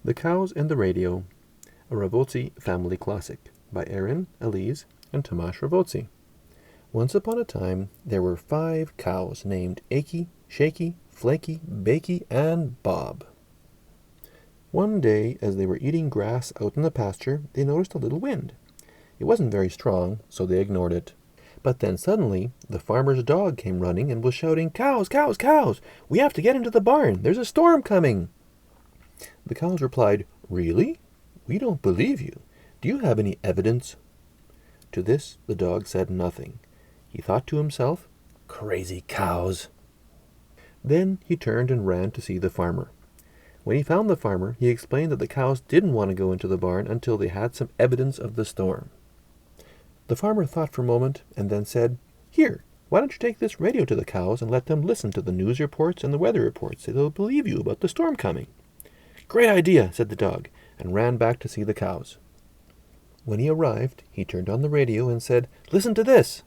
The Cows and the Radio, a Revoczi family classic by Aaron, Elise, and Tomasz Revoczi. Once upon a time, there were 5 cows named Achy, Shaky, Flaky, Bakey, and Bob. One day, as they were eating grass out in the pasture, they noticed a little wind. It wasn't very strong, so they ignored it. But then suddenly, the farmer's dog came running and was shouting, "Cows, cows, cows! We have to get into the barn! There's a storm coming!" The cows replied, "Really? We don't believe you. Do you have any evidence?" To this, the dog said nothing. He thought to himself, "Crazy cows." Then he turned and ran to see the farmer. When he found the farmer, he explained that the cows didn't want to go into the barn until they had some evidence of the storm. The farmer thought for a moment and then said, "Here, why don't you take this radio to the cows and let them listen to the news reports and the weather reports, so they'll believe you about the storm coming." "Great idea," said the dog, and ran back to see the cows. When he arrived, he turned on the radio and said, "Listen to this."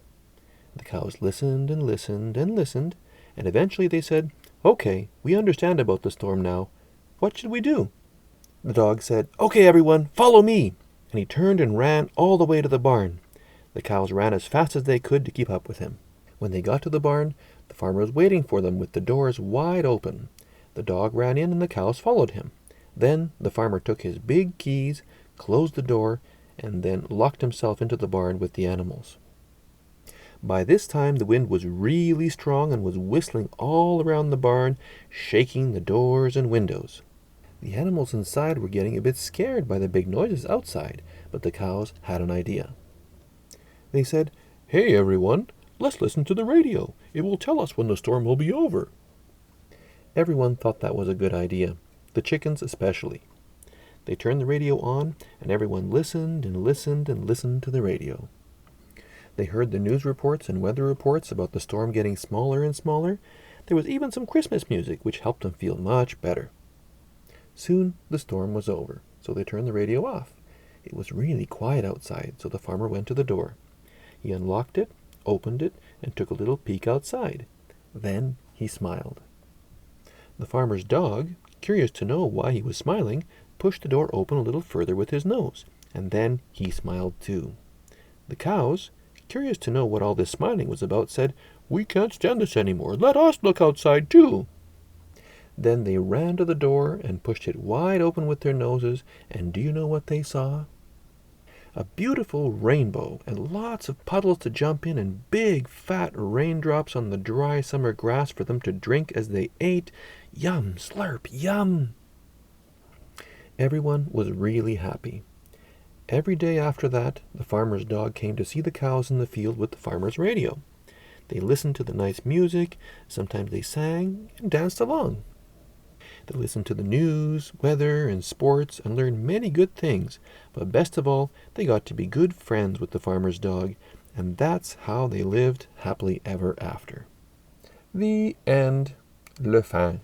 The cows listened and listened and listened, and eventually they said, "Okay, we understand about the storm now. What should we do?" The dog said, "Okay, everyone, follow me," and he turned and ran all the way to the barn. The cows ran as fast as they could to keep up with him. When they got to the barn, the farmer was waiting for them with the doors wide open. The dog ran in and the cows followed him. Then the farmer took his big keys, closed the door, and then locked himself into the barn with the animals. By this time the wind was really strong and was whistling all around the barn, shaking the doors and windows. The animals inside were getting a bit scared by the big noises outside, but the cows had an idea. They said, "Hey everyone, let's listen to the radio. It will tell us when the storm will be over." Everyone thought that was a good idea, the chickens especially. They turned the radio on, and everyone listened and listened and listened to the radio. They heard the news reports and weather reports about the storm getting smaller and smaller. There was even some Christmas music, which helped them feel much better. Soon the storm was over, so they turned the radio off. It was really quiet outside, so the farmer went to the door. He unlocked it, opened it, and took a little peek outside. Then he smiled. The farmer's dog, curious to know why he was smiling, pushed the door open a little further with his nose, and then he smiled too. The cows, curious to know what all this smiling was about, said, "We can't stand this anymore. Let us look outside too." Then they ran to the door and pushed it wide open with their noses, and do you know what they saw? A beautiful rainbow, and lots of puddles to jump in, and big fat raindrops on the dry summer grass for them to drink as they ate. Yum, slurp, yum! Everyone was really happy. Every day after that, the farmer's dog came to see the cows in the field with the farmer's radio. They listened to the nice music, sometimes they sang and danced along. They listened to the news, weather, and sports, and learned many good things, but best of all, they got to be good friends with the farmer's dog, and that's how they lived happily ever after. The end. Le fin.